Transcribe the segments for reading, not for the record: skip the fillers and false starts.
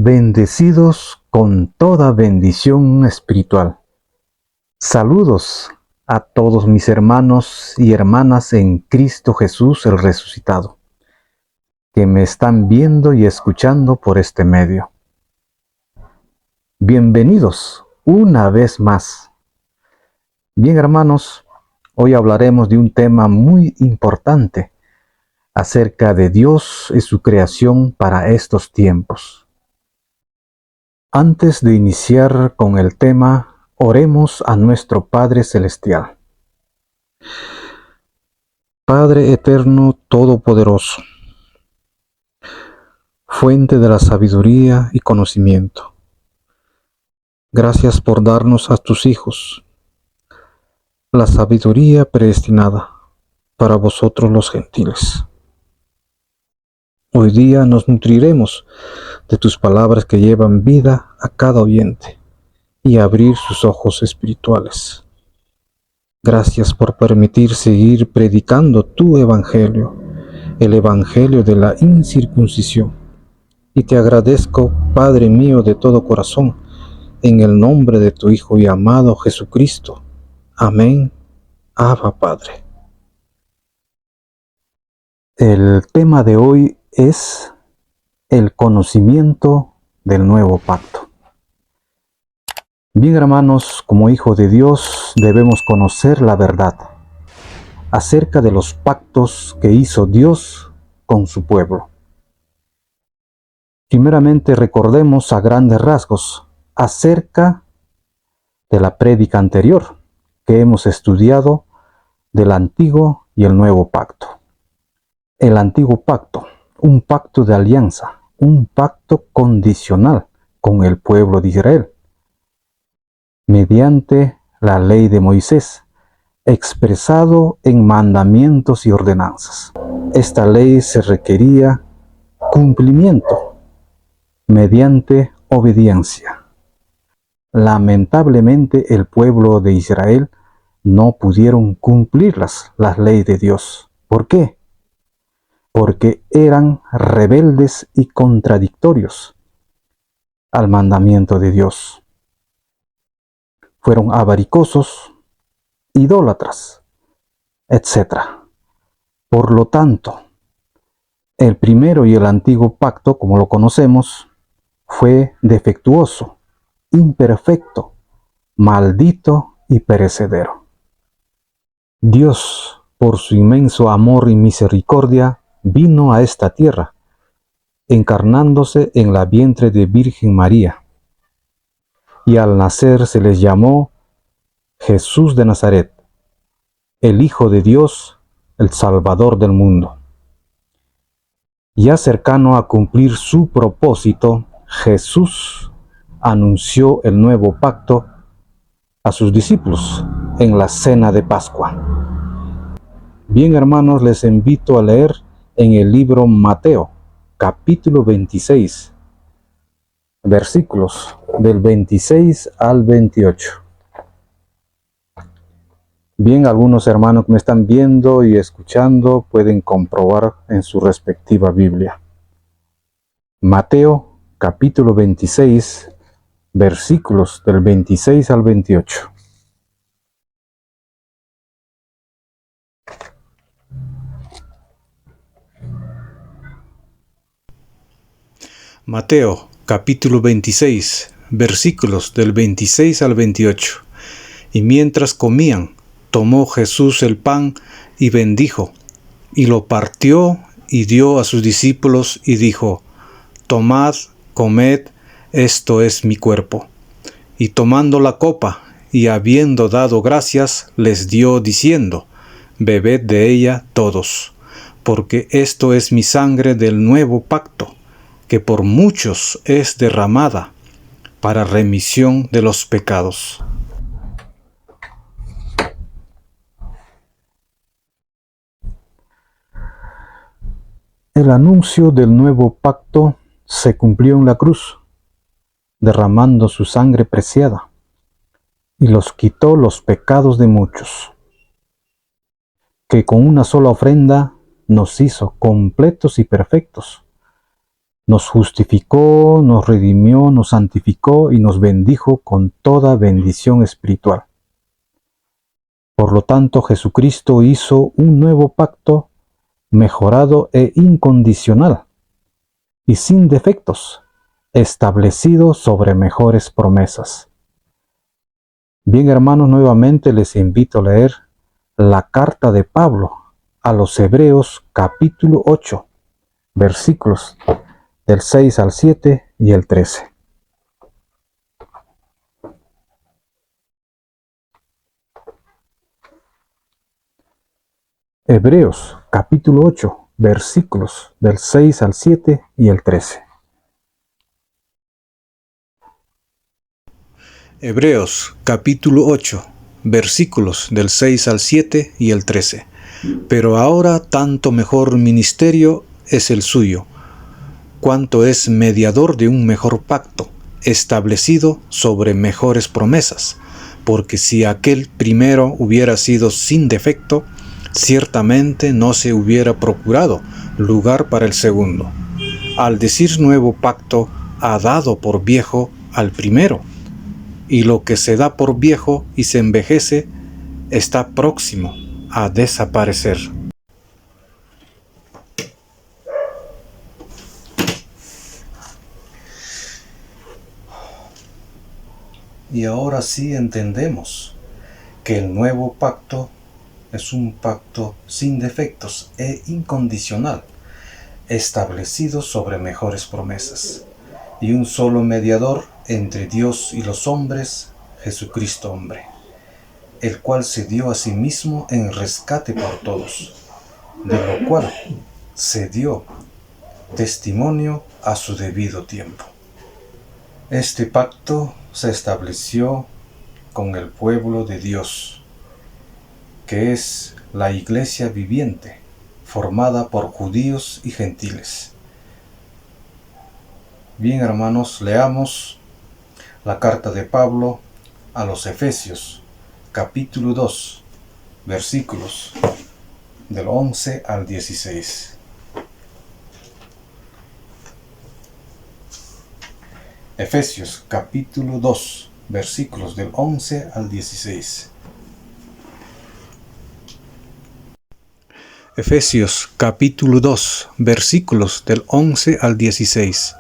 Bendecidos con toda bendición espiritual. Saludos a todos mis hermanos y hermanas en Cristo Jesús el resucitado, que me están viendo y escuchando por este medio. Bienvenidos una vez más. Bien, hermanos, hoy hablaremos de un tema muy importante acerca de Dios y su creación para estos tiempos. Antes de iniciar con el tema, oremos a nuestro Padre Celestial. Padre eterno todopoderoso, fuente de la sabiduría y conocimiento, gracias por darnos a tus hijos la sabiduría predestinada para vosotros los gentiles. Hoy día nos nutriremos de tus palabras que llevan vida a cada oyente y abrir sus ojos espirituales. Gracias por permitir seguir predicando tu evangelio, el evangelio de la incircuncisión. Y te agradezco, Padre mío, de todo corazón, en el nombre de tu Hijo y amado Jesucristo. Amén. Abba, Padre. El tema de hoy es el conocimiento del nuevo pacto. Bien, hermanos, como hijos de Dios debemos conocer la verdad acerca de los pactos que hizo Dios con su pueblo. Primeramente recordemos a grandes rasgos acerca de la prédica anterior que hemos estudiado del Antiguo y el Nuevo Pacto. El Antiguo Pacto, un pacto de alianza, un pacto condicional con el pueblo de Israel, mediante la ley de Moisés, expresado en mandamientos y ordenanzas. Esta ley se requería cumplimiento mediante obediencia. Lamentablemente el pueblo de Israel no pudieron cumplir las leyes de Dios. ¿Por qué? Porque eran rebeldes y contradictorios al mandamiento de Dios. Fueron avaricosos, idólatras, etc. Por lo tanto, el primero y el antiguo pacto, como lo conocemos, fue defectuoso, imperfecto, maldito y perecedero. Dios, por su inmenso amor y misericordia, vino a esta tierra, encarnándose en la vientre de Virgen María, y al nacer se les llamó Jesús de Nazaret, el Hijo de Dios, el Salvador del mundo. Ya cercano a cumplir su propósito, Jesús anunció el nuevo pacto a sus discípulos en la cena de Pascua. Bien, hermanos, les invito a leer en el libro Mateo, capítulo 26, versículos del 26 al 28. Bien, algunos hermanos que me están viendo y escuchando pueden comprobar en su respectiva Biblia. Mateo, capítulo 26, versículos del 26 al 28. Mateo, capítulo 26, versículos del 26 al 28. Y mientras comían, tomó Jesús el pan y bendijo, y lo partió y dio a sus discípulos y dijo: Tomad, comed, esto es mi cuerpo. Y tomando la copa, y habiendo dado gracias, les dio diciendo: Bebed de ella todos, porque esto es mi sangre del nuevo pacto, que por muchos es derramada para remisión de los pecados. El anuncio del nuevo pacto se cumplió en la cruz, derramando su sangre preciada, y los quitó los pecados de muchos, que con una sola ofrenda nos hizo completos y perfectos nos justificó, nos redimió, nos santificó y nos bendijo con toda bendición espiritual. Por lo tanto, Jesucristo hizo un nuevo pacto mejorado e incondicional y sin defectos, establecido sobre mejores promesas. Bien, hermanos, nuevamente les invito a leer la carta de Pablo a los Hebreos capítulo 8, versículos del 6 al 7 y el 13. Hebreos capítulo 8, versículos del 6 al 7 y el 13. Hebreos capítulo 8, versículos del 6 al 7 y el 13. Pero ahora tanto mejor ministerio es el suyo, cuanto es mediador de un mejor pacto, establecido sobre mejores promesas, porque si aquel primero hubiera sido sin defecto, ciertamente no se hubiera procurado lugar para el segundo. Al decir nuevo pacto, ha dado por viejo al primero, y lo que se da por viejo y se envejece está próximo a desaparecer. Y ahora sí entendemos que el nuevo pacto es un pacto sin defectos e incondicional, establecido sobre mejores promesas, y un solo mediador entre Dios y los hombres, Jesucristo hombre, el cual se dio a sí mismo en rescate por todos, de lo cual se dio testimonio a su debido tiempo. Este pacto se estableció con el pueblo de Dios, que es la iglesia viviente, formada por judíos y gentiles. Bien, hermanos, leamos la carta de Pablo a los Efesios, capítulo 2, versículos del 11 al 16. Efesios, capítulo 2, versículos del 11 al 16. Efesios, capítulo 2, versículos del 11 al 16.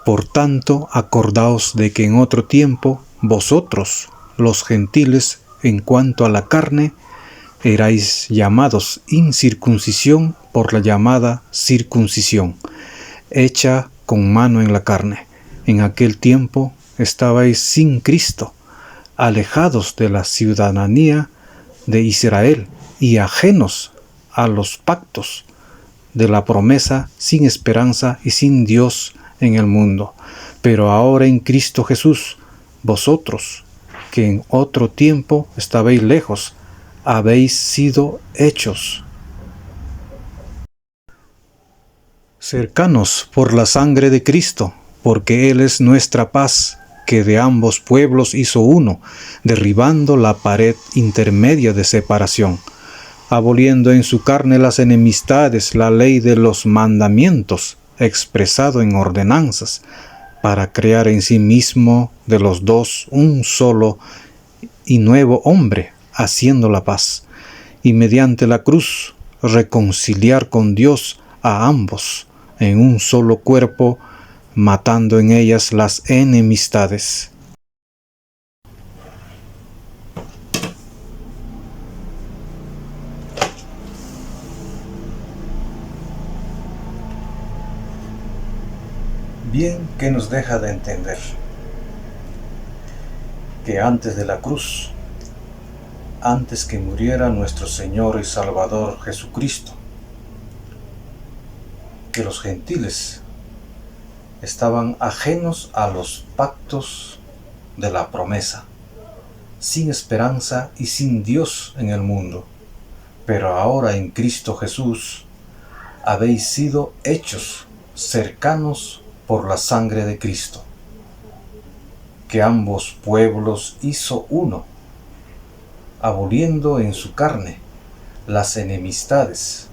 Por tanto, acordaos de que en otro tiempo vosotros, los gentiles, en cuanto a la carne, erais llamados incircuncisión por la llamada circuncisión, hecha con mano en la carne. En aquel tiempo estabais sin Cristo, alejados de la ciudadanía de Israel y ajenos a los pactos de la promesa, sin esperanza y sin Dios en el mundo. Pero ahora en Cristo Jesús, vosotros, que en otro tiempo estabais lejos, habéis sido hechos cercanos por la sangre de Cristo, porque Él es nuestra paz, que de ambos pueblos hizo uno, derribando la pared intermedia de separación, aboliendo en su carne las enemistades, la ley de los mandamientos, expresado en ordenanzas, para crear en sí mismo de los dos un solo y nuevo hombre, haciendo la paz, y mediante la cruz reconciliar con Dios a ambos en un solo cuerpo, matando en ellas las enemistades. Bien, ¿qué nos deja de entender? Que antes de la cruz, antes que muriera nuestro Señor y Salvador Jesucristo, que los gentiles estaban ajenos a los pactos de la promesa, sin esperanza y sin Dios en el mundo. Pero ahora en Cristo Jesús habéis sido hechos cercanos por la sangre de Cristo, que ambos pueblos hizo uno, aboliendo en su carne las enemistades,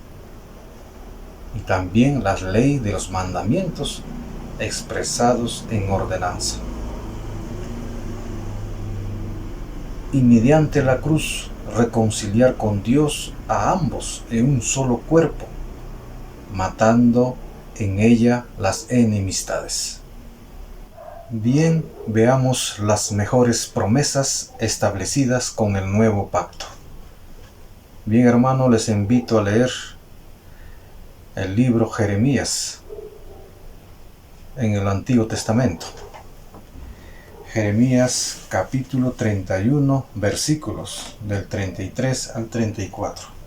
y también la ley de los mandamientos expresados en ordenanza. Y mediante la cruz reconciliar con Dios a ambos en un solo cuerpo, matando en ella las enemistades. Bien, veamos las mejores promesas establecidas con el nuevo pacto. Bien, hermano, les invito a leer el libro Jeremías en el Antiguo Testamento. Jeremías capítulo 31, versículos del 33 al 34.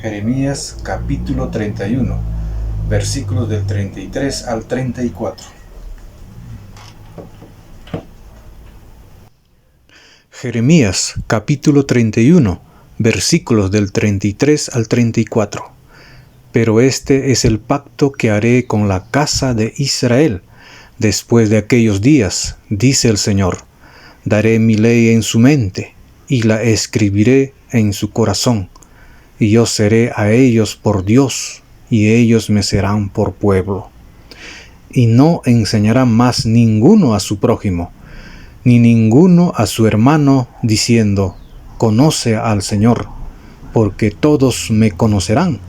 Jeremías capítulo 31, versículos del 33 al 34. Jeremías capítulo 31, versículos del 33 al 34. Pero este es el pacto que haré con la casa de Israel después de aquellos días, dice el Señor. Daré mi ley en su mente y la escribiré en su corazón. Y yo seré a ellos por Dios, y ellos me serán por pueblo. Y no enseñará más ninguno a su prójimo, ni ninguno a su hermano, diciendo, conoce al Señor, porque todos me conocerán,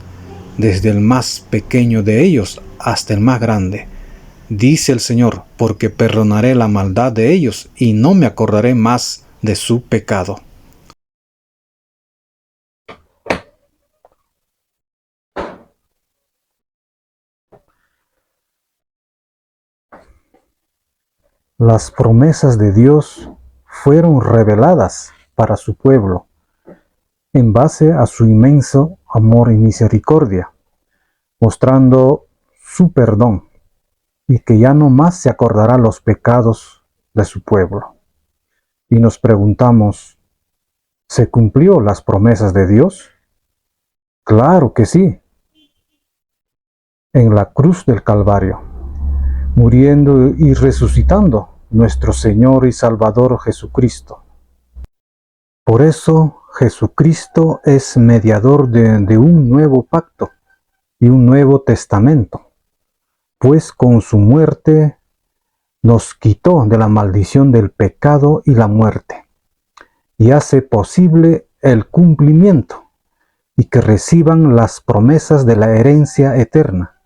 desde el más pequeño de ellos hasta el más grande. Dice el Señor, porque perdonaré la maldad de ellos, y no me acordaré más de su pecado. Las promesas de Dios fueron reveladas para su pueblo en base a su inmenso amor y misericordia, mostrando su perdón y que ya no más se acordará los pecados de su pueblo. Y nos preguntamos, ¿se cumplió las promesas de Dios? Claro que sí. En la cruz del Calvario, muriendo y resucitando nuestro Señor y Salvador Jesucristo. Por eso Jesucristo es mediador de un nuevo pacto y un nuevo testamento, pues con su muerte nos quitó de la maldición del pecado y la muerte, y hace posible el cumplimiento y que reciban las promesas de la herencia eterna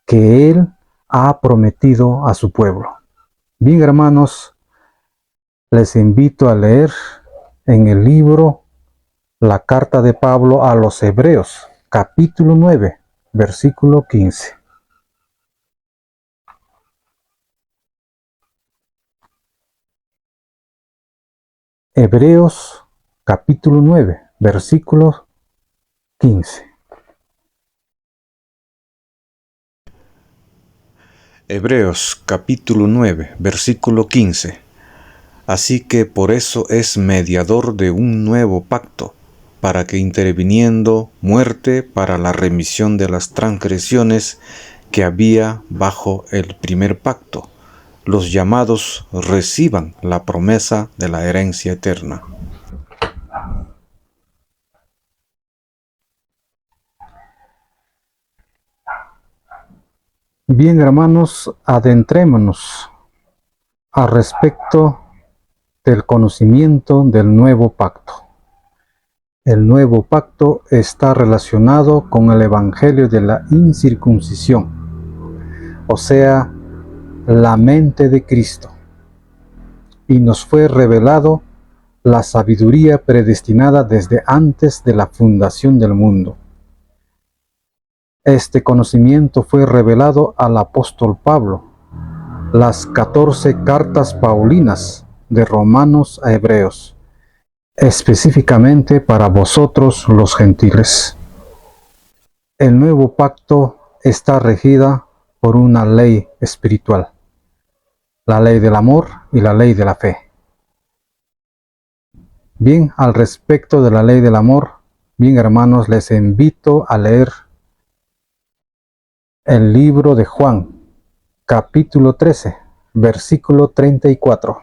que Él ha prometido a su pueblo. Bien, hermanos, les invito a leer en el libro la carta de Pablo a los Hebreos, capítulo 9, versículo 15. Hebreos, capítulo 9, versículo 15. Hebreos capítulo 9, versículo 15. Así que por eso es mediador de un nuevo pacto, para que interviniendo muerte para la remisión de las transgresiones que había bajo el primer pacto, los llamados reciban la promesa de la herencia eterna. Bien, hermanos, adentrémonos al respecto del conocimiento del nuevo pacto. El nuevo pacto está relacionado con el evangelio de la incircuncisión, o sea, la mente de Cristo, y nos fue revelado la sabiduría predestinada desde antes de la fundación del mundo. Este conocimiento fue revelado al apóstol Pablo, las 14 cartas paulinas de Romanos a Hebreos, específicamente para vosotros los gentiles. El nuevo pacto está regida por una ley espiritual, la ley del amor y la ley de la fe. Bien, al respecto de la ley del amor, bien, hermanos, les invito a leer el libro de Juan, capítulo 13, versículo 34.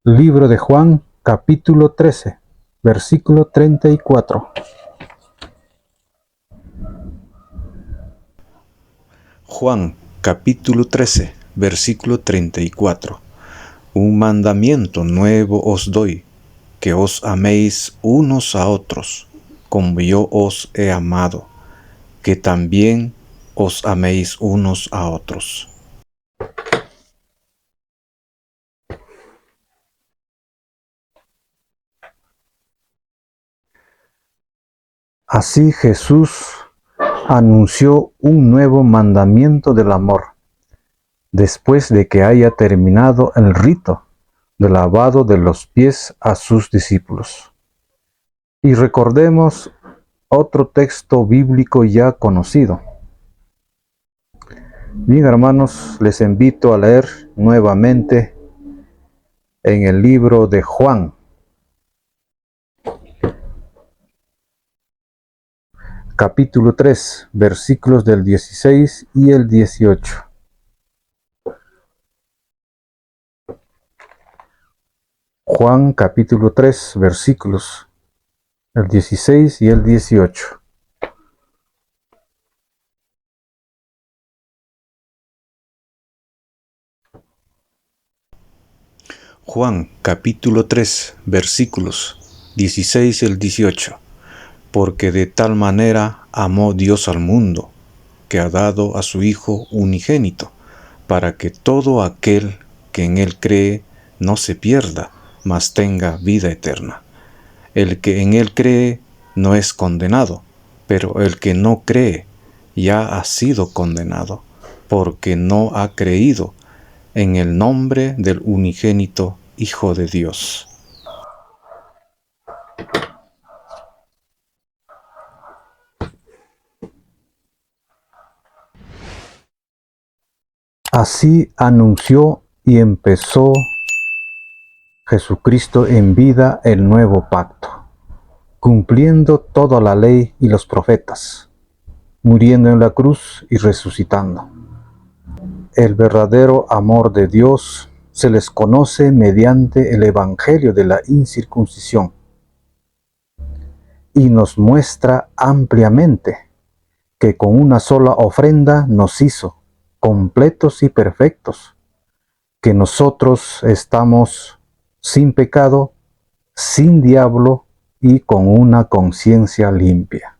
Libro de Juan, capítulo 13, versículo 34. Juan capítulo 13, versículo 34. Un mandamiento nuevo os doy, que os améis unos a otros, como yo os he amado, que también os améis unos a otros. Así Jesús anunció un nuevo mandamiento del amor, después de que haya terminado el rito del lavado de los pies a sus discípulos. Y recordemos otro texto bíblico ya conocido. Bien, hermanos, les invito a leer nuevamente en el libro de Juan, capítulo 3, versículos del 16 y el 18. Juan capítulo 3, versículos el 16 y el 18. Juan capítulo 3, versículos 16 y el 18. Porque de tal manera amó Dios al mundo, que ha dado a su Hijo unigénito, para que todo aquel que en él cree no se pierda, mas tenga vida eterna. El que en él cree no es condenado, pero el que no cree ya ha sido condenado, porque no ha creído en el nombre del unigénito Hijo de Dios. Así anunció y empezó Jesucristo en vida el nuevo pacto, cumpliendo toda la ley y los profetas, muriendo en la cruz y resucitando. El verdadero amor de Dios se les conoce mediante el evangelio de la incircuncisión y nos muestra ampliamente que con una sola ofrenda nos hizo completos y perfectos, que nosotros estamos sin pecado, sin diablo y con una conciencia limpia.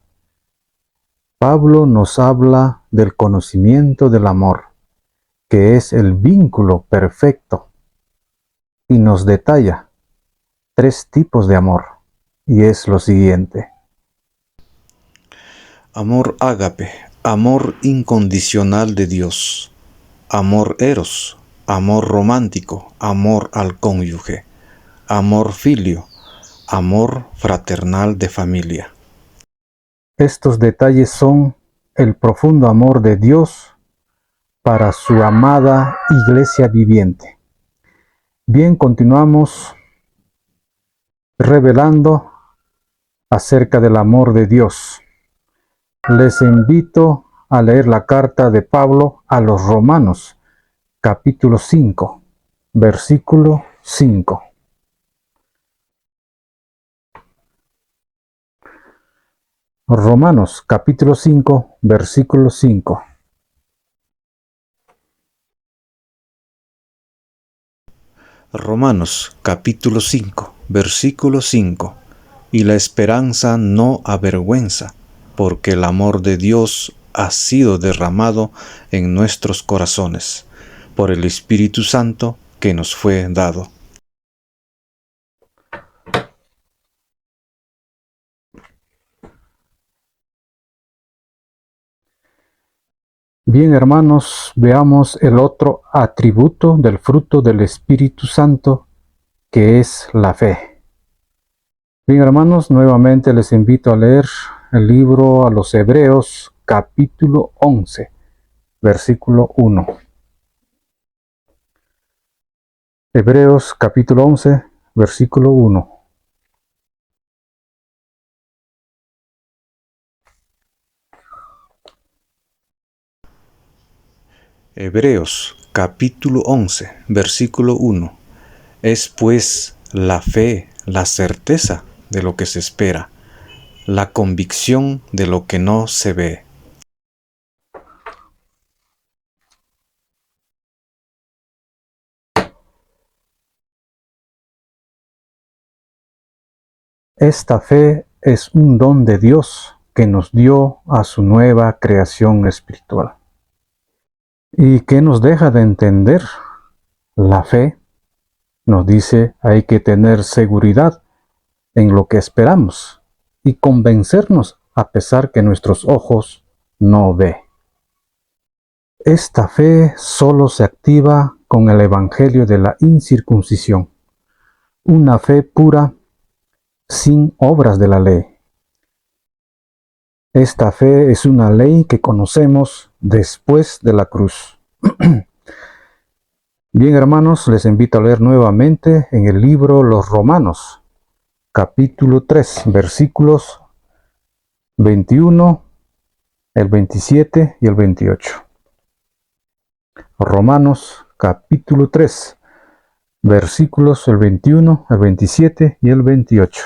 Pablo nos habla del conocimiento del amor, que es el vínculo perfecto, y nos detalla 3 tipos de amor, y es lo siguiente. Amor ágape, amor incondicional de Dios. Amor eros, amor romántico, amor al cónyuge. Amor filio, amor fraternal de familia. Estos detalles son el profundo amor de Dios para su amada iglesia viviente. Bien, continuamos revelando acerca del amor de Dios. Les invito a leer la carta de Pablo a los Romanos, capítulo 5, versículo 5. Romanos, capítulo 5, versículo 5. Romanos capítulo 5, versículo 5. Y la esperanza no avergüenza, porque el amor de Dios ha sido derramado en nuestros corazones, por el Espíritu Santo que nos fue dado. Bien, hermanos, veamos el otro atributo del fruto del Espíritu Santo, que es la fe. Bien, hermanos, nuevamente les invito a leer el libro a los Hebreos, capítulo 11, versículo 1. Hebreos, capítulo 11, versículo 1. Hebreos capítulo 11, versículo 1. Es pues la fe, la certeza de lo que se espera, la convicción de lo que no se ve. Esta fe es un don de Dios que nos dio a su nueva creación espiritual. ¿Y qué nos deja de entender? La fe nos dice hay que tener seguridad en lo que esperamos y convencernos a pesar que nuestros ojos no ven. Esta fe solo se activa con el evangelio de la incircuncisión, una fe pura sin obras de la ley. Esta fe es una ley que conocemos después de la cruz. Bien, hermanos, les invito a leer nuevamente en el libro Los Romanos, capítulo 3, versículos 21, el 27 y el 28. Romanos, capítulo 3, versículos el 21, el 27 y el 28.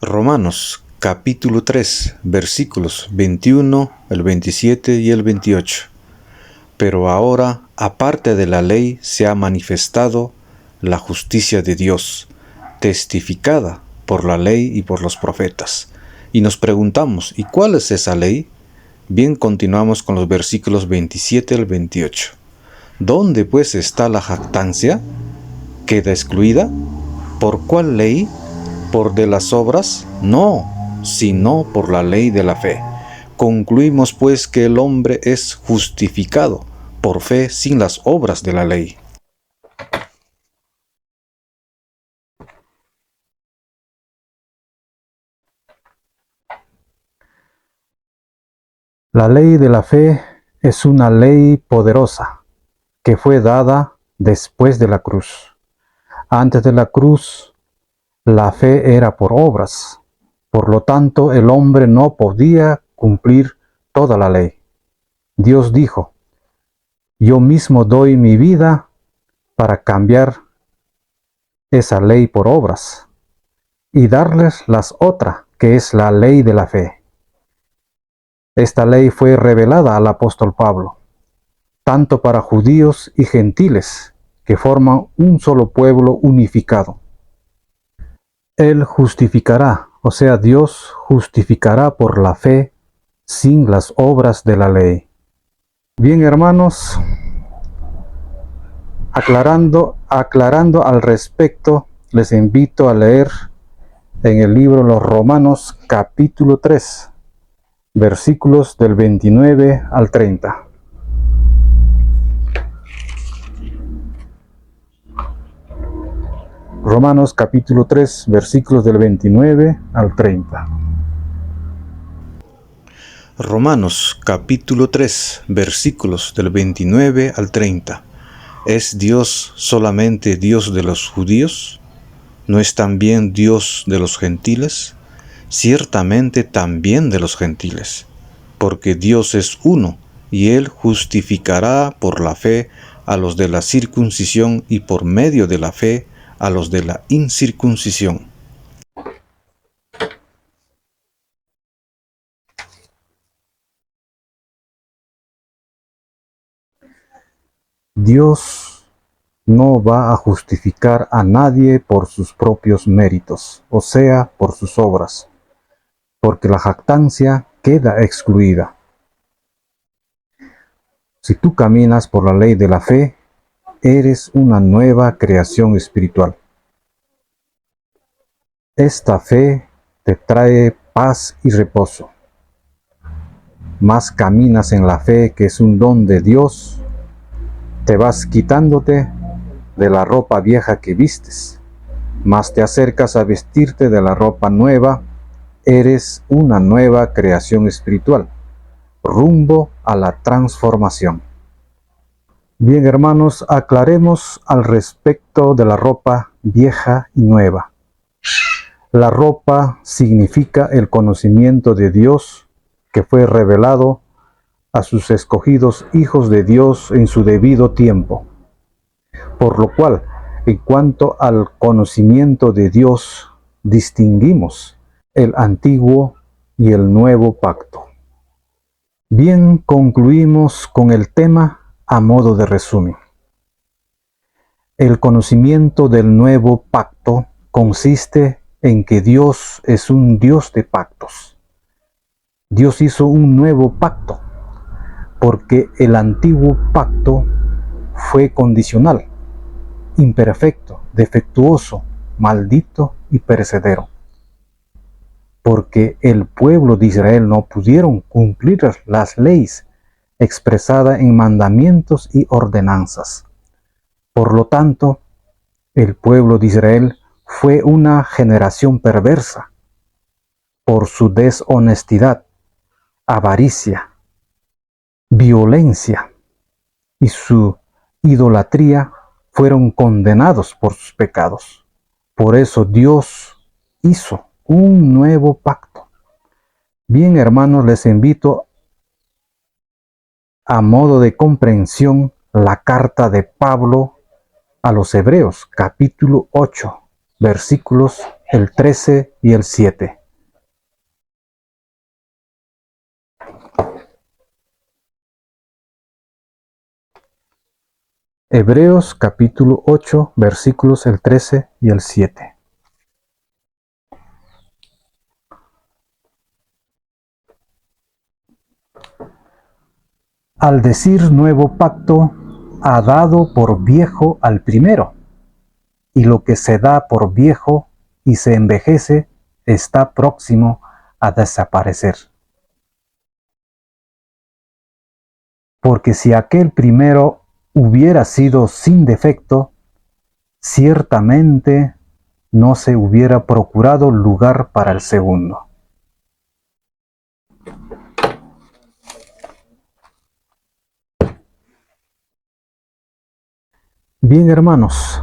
Romanos capítulo 3, versículos 21, el 27 y el 28. Pero ahora, aparte de la ley, se ha manifestado la justicia de Dios, testificada por la ley y por los profetas. Y nos preguntamos, ¿y cuál es esa ley? Bien, continuamos con los versículos 27 al 28. ¿Dónde pues está la jactancia? ¿Queda excluida? ¿Por cuál ley? ¿Por de las obras? No, sino por la ley de la fe. Concluimos pues que el hombre es justificado por fe sin las obras de la ley. La ley de la fe es una ley poderosa que fue dada después de la cruz. Antes de la cruz, la fe era por obras. Por lo tanto, el hombre no podía cumplir toda la ley. Dios dijo, yo mismo doy mi vida para cambiar esa ley por obras y darles las otras, que es la ley de la fe. Esta ley fue revelada al apóstol Pablo, tanto para judíos y gentiles, que forman un solo pueblo unificado. Él justificará, o sea, Dios justificará por la fe sin las obras de la ley. Bien, hermanos, aclarando al respecto, les invito a leer en el libro Los Romanos capítulo 3, versículos del 29 al 30. Romanos capítulo 3, versículos del 29 al 30. Romanos capítulo 3, versículos del 29 al 30. ¿Es Dios solamente Dios de los judíos? ¿No es también Dios de los gentiles? Ciertamente también de los gentiles, porque Dios es uno, y Él justificará por la fe a los de la circuncisión y por medio de la fe a los de la incircuncisión. Dios no va a justificar a nadie por sus propios méritos, o sea, por sus obras, porque la jactancia queda excluida. Si tú caminas por la ley de la fe, eres una nueva creación espiritual. Esta fe te trae paz y reposo. Más caminas en la fe, que es un don de Dios, te vas quitándote de la ropa vieja que vistes, más te acercas a vestirte de la ropa nueva, eres una nueva creación espiritual, rumbo a la transformación. Bien, hermanos, aclaremos al respecto de la ropa vieja y nueva. La ropa significa el conocimiento de Dios que fue revelado a sus escogidos hijos de Dios en su debido tiempo. Por lo cual, en cuanto al conocimiento de Dios, distinguimos el antiguo y el nuevo pacto. Bien, concluimos con el tema a modo de resumen. El conocimiento del nuevo pacto consiste en que Dios es un Dios de pactos. Dios hizo un nuevo pacto, porque el antiguo pacto fue condicional, imperfecto, defectuoso, maldito y perecedero. Porque el pueblo de Israel no pudieron cumplir las leyes expresadas en mandamientos y ordenanzas. Por lo tanto, el pueblo de Israel fue una generación perversa por su deshonestidad, avaricia, violencia y su idolatría. Fueron condenados por sus pecados. Por eso Dios hizo un nuevo pacto. Bien, hermanos, les invito a modo de comprensión la carta de Pablo a los Hebreos, capítulo 8, versículos el 13 y el 7. Hebreos capítulo 8, versículos el 13 y el 7. Al decir nuevo pacto, ha dado por viejo al primero, y lo que se da por viejo y se envejece está próximo a desaparecer. Porque si aquel primero hubiera sido sin defecto, ciertamente no se hubiera procurado lugar para el segundo. Bien, hermanos,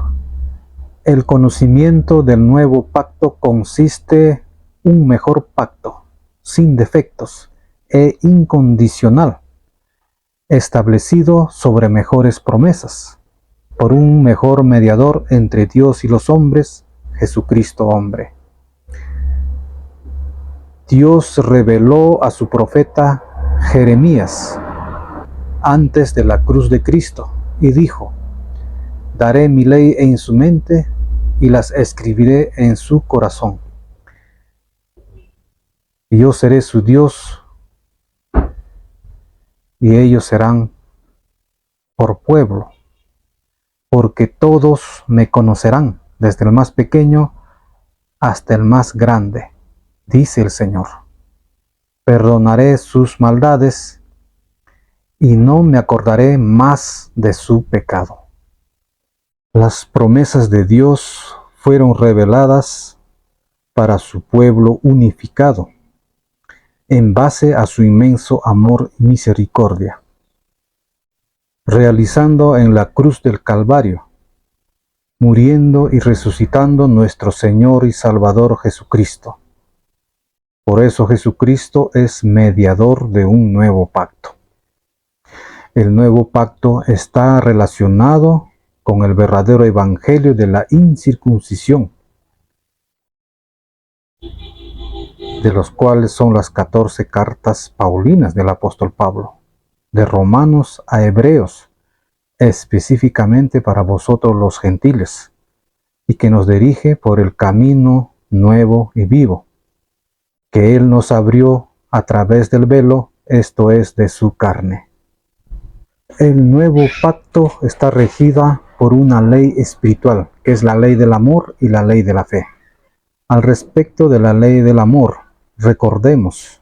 el conocimiento del nuevo pacto consiste en un mejor pacto, sin defectos e incondicional, establecido sobre mejores promesas, por un mejor mediador entre Dios y los hombres, Jesucristo hombre. Dios reveló a su profeta Jeremías antes de la cruz de Cristo y dijo: daré mi ley en su mente y las escribiré en su corazón. Y yo seré su Dios y ellos serán por pueblo, porque todos me conocerán, desde el más pequeño hasta el más grande, dice el Señor. Perdonaré sus maldades y no me acordaré más de su pecado. Las promesas de Dios fueron reveladas para su pueblo unificado, en base a su inmenso amor y misericordia, realizando en la cruz del Calvario, muriendo y resucitando nuestro Señor y Salvador Jesucristo. Por eso Jesucristo es mediador de un nuevo pacto. El nuevo pacto está relacionado con el verdadero evangelio de la incircuncisión, de los cuales son las 14 cartas paulinas del apóstol Pablo, de Romanos a Hebreos, específicamente para vosotros los gentiles, y que nos dirige por el camino nuevo y vivo, que Él nos abrió a través del velo, esto es, de su carne. El nuevo pacto está regida por una ley espiritual, que es la ley del amor y la ley de la fe. Al respecto de la ley del amor, recordemos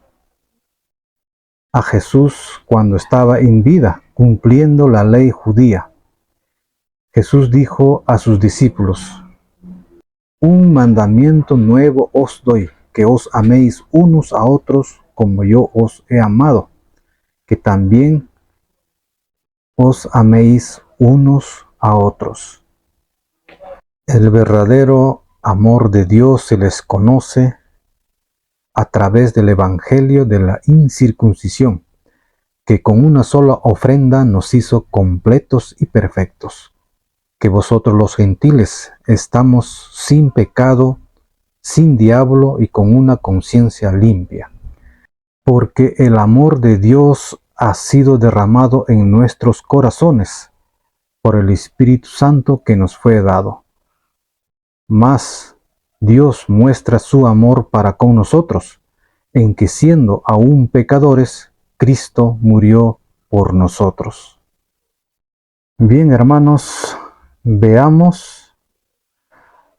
a Jesús cuando estaba en vida, cumpliendo la ley judía. Jesús dijo a sus discípulos: un mandamiento nuevo os doy, que os améis unos a otros como yo os he amado, que también os améis unos a otros. El verdadero amor de Dios se les conoce a través del Evangelio de la incircuncisión, que con una sola ofrenda nos hizo completos y perfectos, que vosotros los gentiles estamos sin pecado, sin diablo y con una conciencia limpia, porque el amor de Dios ha sido derramado en nuestros corazones por el Espíritu Santo que nos fue dado. Mas Dios muestra su amor para con nosotros, en que siendo aún pecadores, Cristo murió por nosotros. Bien, hermanos, veamos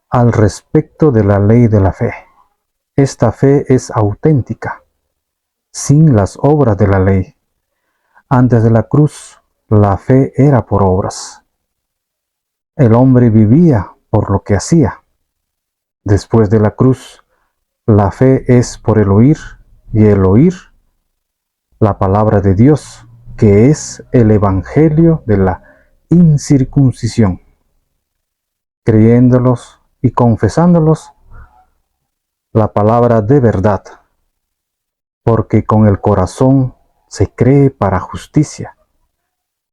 al respecto de la ley de la fe. Esta fe es auténtica, sin las obras de la ley. Antes de la cruz, la fe era por obras. El hombre vivía por lo que hacía. Después de la cruz, la fe es por el oír, y el oír la palabra de Dios, que es el evangelio de la incircuncisión. Creyéndolos y confesándolos, la palabra de verdad, porque con el corazón se cree para justicia,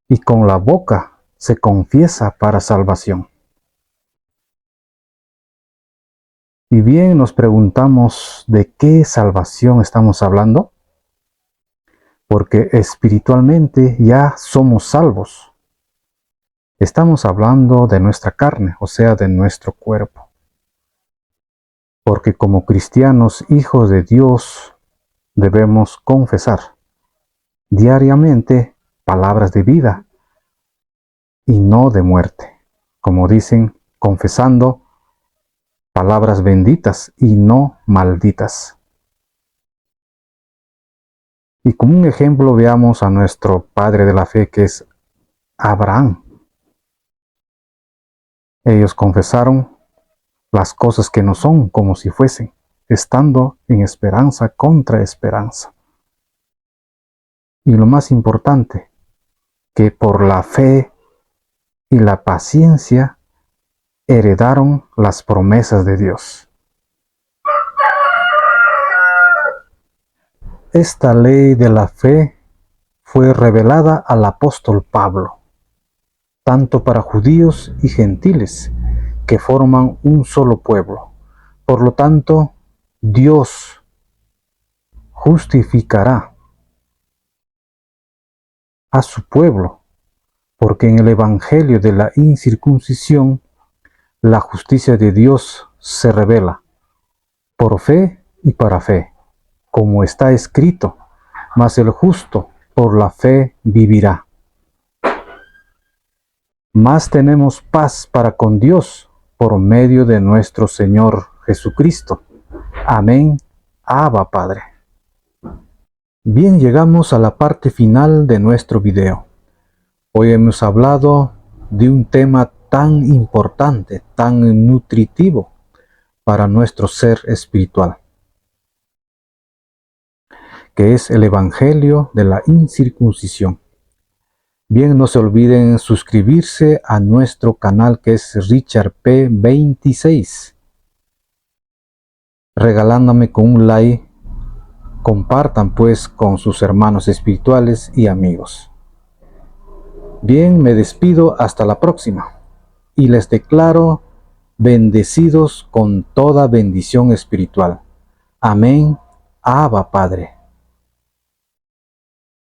y con la boca se confiesa para salvación. Y bien, nos preguntamos de qué salvación estamos hablando, porque espiritualmente ya somos salvos. Estamos hablando de nuestra carne, o sea, de nuestro cuerpo. Porque como cristianos, hijos de Dios, debemos confesar diariamente palabras de vida y no de muerte. Como dicen, confesando palabras benditas y no malditas. Y como un ejemplo veamos a nuestro padre de la fe, que es Abraham. Ellos confesaron las cosas que no son como si fuesen, estando en esperanza contra esperanza. Y lo más importante, que por la fe y la paciencia heredaron las promesas de Dios. Esta ley de la fe fue revelada al apóstol Pablo, tanto para judíos y gentiles, que forman un solo pueblo. Por lo tanto, Dios justificará a su pueblo, porque en el evangelio de la incircuncisión, la justicia de Dios se revela por fe y para fe, como está escrito, mas el justo por la fe vivirá. Mas tenemos paz para con Dios por medio de nuestro Señor Jesucristo. Amén. Abba, Padre. Bien, llegamos a la parte final de nuestro video. Hoy hemos hablado de un tema tan importante, tan nutritivo para nuestro ser espiritual, que es el Evangelio de la incircuncisión. Bien, no se olviden suscribirse a nuestro canal, que es Richard P. 26. Regalándome con un like, compartan pues con sus hermanos espirituales y amigos. Bien, me despido hasta la próxima y les declaro bendecidos con toda bendición espiritual. Amén. Abba, Padre.